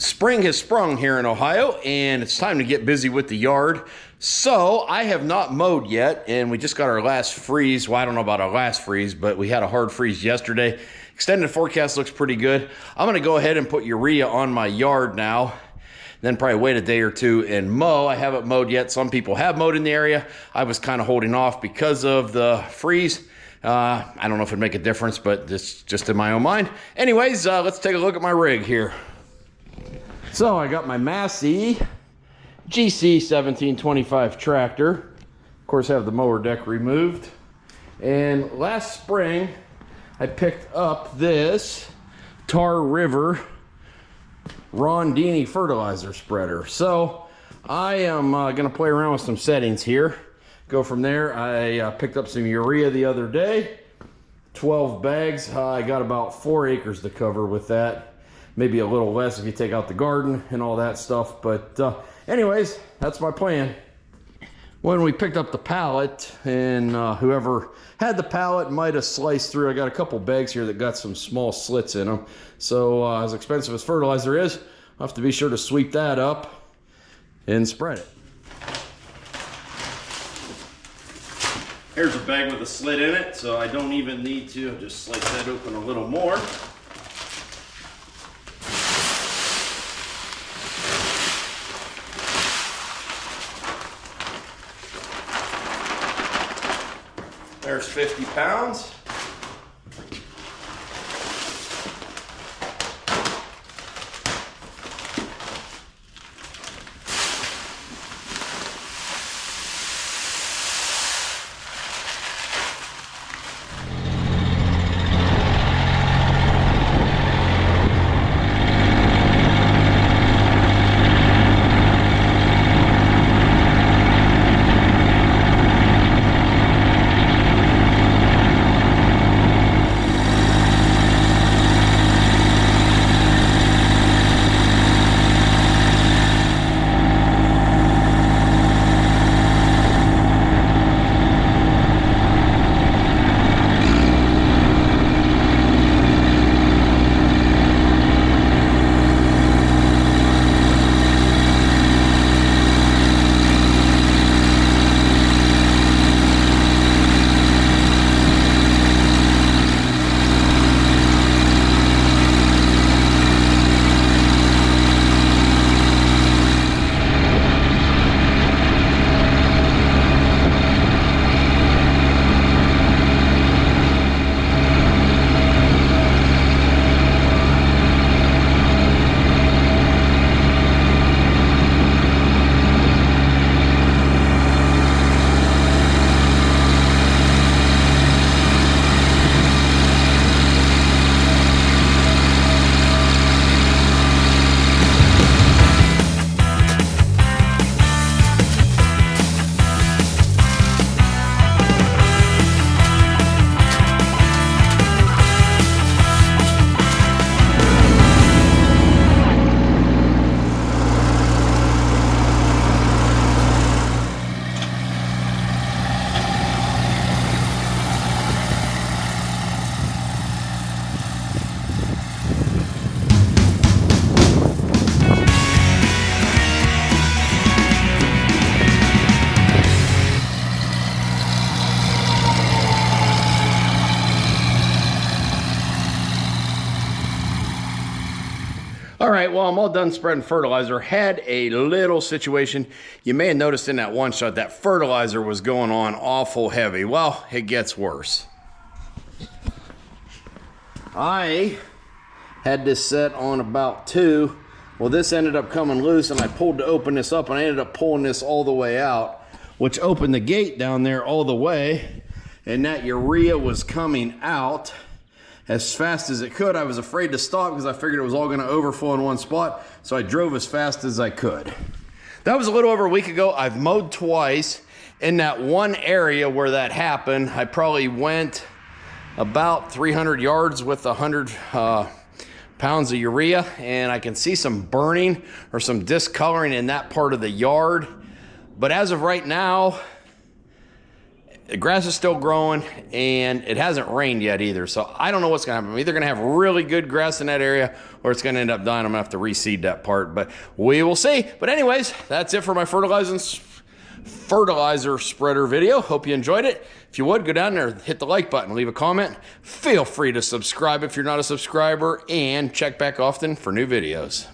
Spring has sprung here in Ohio, and it's time to get busy with the yard. So I have not mowed yet, and we just got our last freeze. Well, I don't know about our last freeze, but we had a hard freeze yesterday. Extended forecast looks pretty good. I'm going to go ahead and put urea on my yard now, then probably wait a day or two and mow. I haven't mowed yet. Some people have mowed in the area. I was kind of holding off because of the freeze. I don't know if it'd make a difference, but it's just in my own mind. Anyways, let's take a look at my rig here. So I got my Massey GC 1725 tractor. Of course, I have the mower deck removed. And last spring, I picked up this Tar River Rondini fertilizer spreader. So I am gonna play around with some settings here. Go from there. I picked up some urea the other day, 12 bags. I got about 4 acres to cover with that. Maybe a little less if you take out the garden and all that stuff. But anyways, that's my plan. When we picked up the pallet, and whoever had the pallet might have sliced through. I got a couple bags here that got some small slits in them. So as expensive as fertilizer is, I'll have to be sure to sweep that up and spread it. Here's a bag with a slit in it, so I don't even need to. Just slice that open a little more. There's 50 pounds. All right, well, I'm all done spreading fertilizer. Had a little situation. You may have noticed in that one shot that fertilizer was going on awful heavy. Well, it gets worse. I had this set on about 2. Well, this ended up coming loose, and I pulled to open this up, and I ended up pulling this all the way out, which opened the gate down there all the way, and that urea was coming out as fast as it could. I was afraid to stop because I figured it was all going to overflow in one spot, so I drove as fast as I could. That was a little over a week ago. I've mowed twice. In that one area where that happened, I probably went about 300 yards with 100 pounds of urea, and I can see some burning or some discoloring in that part of the yard. But as of right now, the grass is still growing, and it hasn't rained yet either. So I don't know what's going to happen. I'm either going to have really good grass in that area, or it's going to end up dying. I'm going to have to reseed that part, but we will see. But anyways, that's it for my fertilizer spreader video. Hope you enjoyed it. If you would, go down there, hit the like button, leave a comment. Feel free to subscribe if you're not a subscriber, and check back often for new videos.